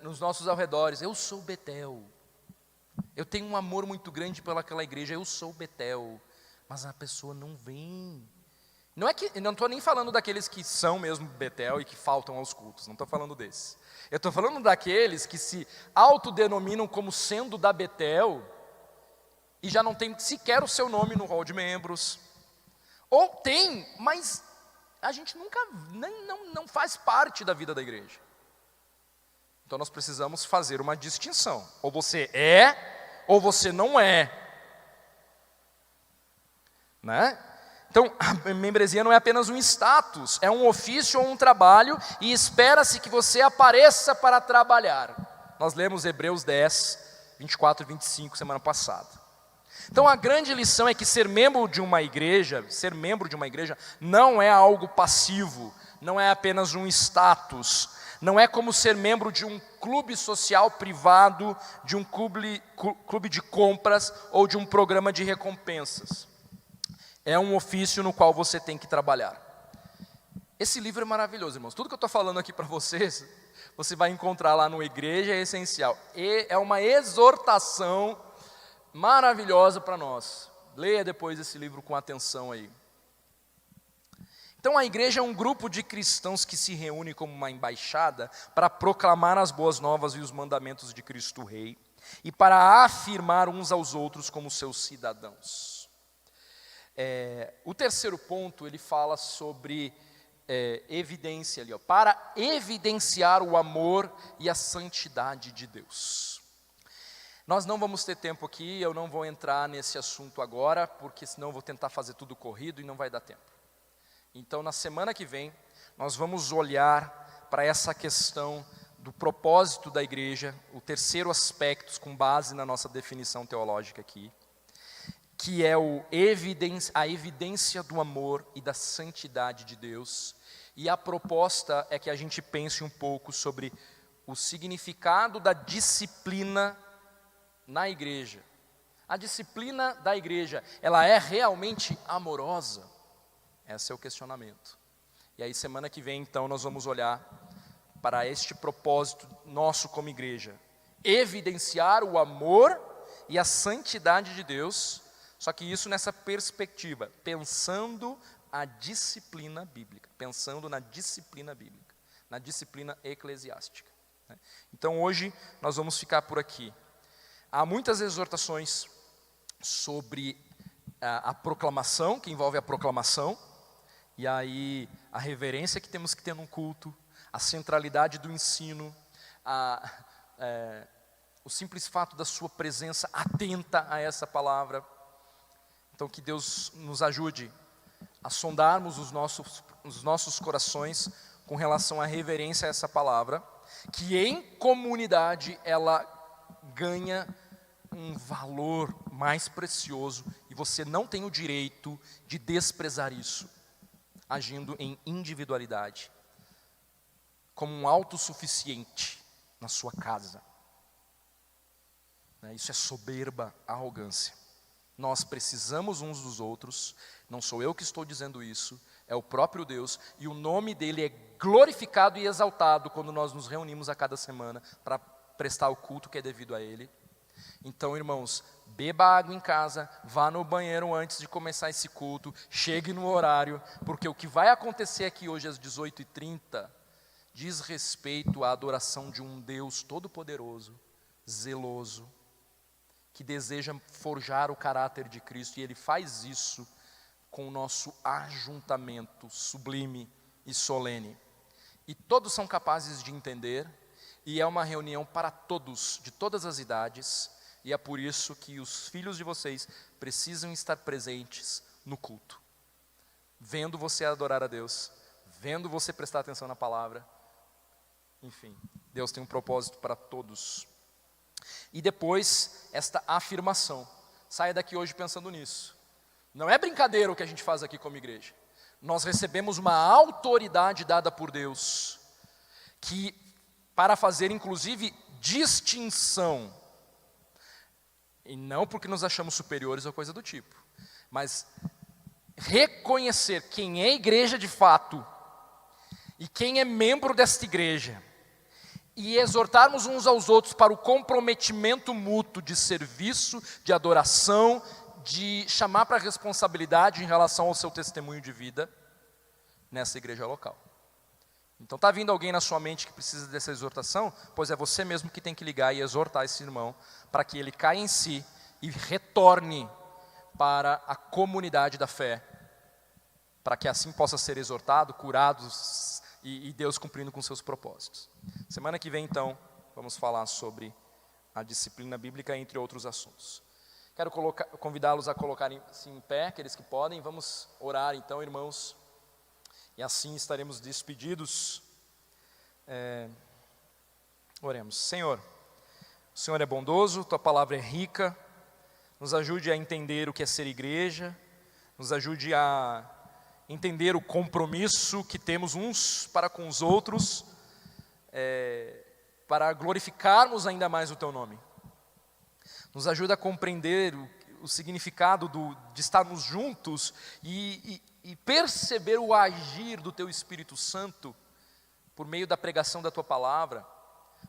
nos nossos arredores, eu sou Betel, eu tenho um amor muito grande pelaquela igreja, eu sou Betel, mas a pessoa não vem. Não estou nem falando daqueles que são mesmo Betel e que faltam aos cultos, não estou falando desses. Eu estou falando daqueles que se autodenominam como sendo da Betel e já não tem sequer o seu nome no hall de membros. Ou tem, mas a gente nunca, não faz parte da vida da igreja. Então nós precisamos fazer uma distinção. Ou você é, ou você não é. Então, a membresia não é apenas um status, é um ofício ou um trabalho, e espera-se que você apareça para trabalhar. Nós lemos Hebreus 10, 24 e 25 semana passada. Então, a grande lição é que ser membro de uma igreja não é algo passivo, não é apenas um status, não é como ser membro de um clube social privado, de um clube de compras ou de um programa de recompensas. É um ofício no qual você tem que trabalhar. Esse livro é maravilhoso, irmãos. Tudo que eu estou falando aqui para vocês, você vai encontrar lá no Igreja Essencial. E é uma exortação maravilhosa para nós. Leia depois esse livro com atenção aí. Então a igreja é um grupo de cristãos que se reúne como uma embaixada para proclamar as boas novas e os mandamentos de Cristo Rei e para afirmar uns aos outros como seus cidadãos. O terceiro ponto, ele fala sobre evidência ali, para evidenciar o amor e a santidade de Deus. Nós não vamos ter tempo aqui, eu não vou entrar nesse assunto agora, porque senão eu vou tentar fazer tudo corrido e não vai dar tempo. Então, na semana que vem, nós vamos olhar para essa questão do propósito da igreja, o terceiro aspecto, com base na nossa definição teológica aqui, que é a evidência do amor e da santidade de Deus. E a proposta é que a gente pense um pouco sobre o significado da disciplina na igreja. A disciplina da igreja, ela é realmente amorosa? Esse é o questionamento. E aí, semana que vem, então, nós vamos olhar para este propósito nosso como igreja. Evidenciar o amor e a santidade de Deus, só que isso nessa perspectiva, pensando a disciplina bíblica, pensando na disciplina bíblica, na disciplina eclesiástica. Então, hoje, nós vamos ficar por aqui. Há muitas exortações sobre a proclamação, que envolve a proclamação, e aí a reverência que temos que ter num culto, a centralidade do ensino, o simples fato da sua presença atenta a essa palavra. Então, que Deus nos ajude a sondarmos os nossos corações com relação à reverência a essa palavra, que em comunidade ela ganha um valor mais precioso e você não tem o direito de desprezar isso, agindo em individualidade, como um autossuficiente na sua casa. Isso é soberba, arrogância. Nós precisamos uns dos outros, não sou eu que estou dizendo isso, é o próprio Deus, e o nome dele é glorificado e exaltado quando nós nos reunimos a cada semana para prestar o culto que é devido a ele. Então, irmãos, beba água em casa, vá no banheiro antes de começar esse culto, chegue no horário, porque o que vai acontecer aqui hoje às 18h30 diz respeito à adoração de um Deus todo-poderoso, zeloso, que deseja forjar o caráter de Cristo, e Ele faz isso com o nosso ajuntamento sublime e solene. E todos são capazes de entender, e é uma reunião para todos, de todas as idades, e é por isso que os filhos de vocês precisam estar presentes no culto, vendo você adorar a Deus, vendo você prestar atenção na palavra. Enfim, Deus tem um propósito para todos. E depois, esta afirmação. Saia daqui hoje pensando nisso. Não é brincadeira o que a gente faz aqui como igreja. Nós recebemos uma autoridade dada por Deus, que para fazer inclusive distinção, e não porque nos achamos superiores ou coisa do tipo, mas reconhecer quem é igreja de fato, e quem é membro desta igreja, e exortarmos uns aos outros para o comprometimento mútuo de serviço, de adoração, de chamar para a responsabilidade em relação ao seu testemunho de vida nessa igreja local. Então está vindo alguém na sua mente que precisa dessa exortação? Pois é você mesmo que tem que ligar e exortar esse irmão para que ele caia em si e retorne para a comunidade da fé, para que assim possa ser exortado, curado e Deus cumprindo com seus propósitos. Semana que vem, então, vamos falar sobre a disciplina bíblica, entre outros assuntos. Quero convidá-los a colocarem-se em pé, aqueles que podem. Vamos orar, então, irmãos, e assim estaremos despedidos. Oremos. Senhor, o Senhor é bondoso, Tua palavra é rica, nos ajude a entender o que é ser igreja, nos ajude a entender o compromisso que temos uns para com os outros, para glorificarmos ainda mais o Teu nome. Nos ajuda a compreender o significado de estarmos juntos e perceber o agir do Teu Espírito Santo por meio da pregação da Tua palavra,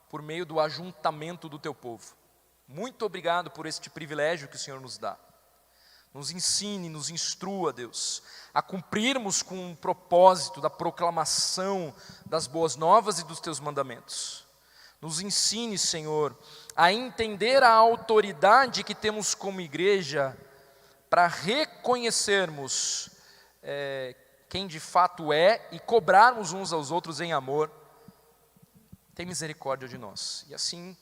por meio do ajuntamento do Teu povo. Muito obrigado por este privilégio que o Senhor nos dá. Nos ensine, nos instrua, Deus, a cumprirmos com o propósito da proclamação das boas novas e dos Teus mandamentos. Nos ensine, Senhor, a entender a autoridade que temos como igreja para reconhecermos quem de fato é e cobrarmos uns aos outros em amor, tem misericórdia de nós. E assim,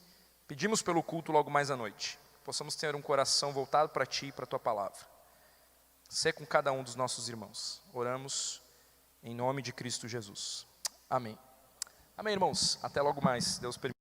pedimos pelo culto logo mais à noite, possamos ter um coração voltado para Ti e para a Tua palavra. Sê com cada um dos nossos irmãos. Oramos em nome de Cristo Jesus. Amém. Amém, irmãos. Até logo mais. Deus permite.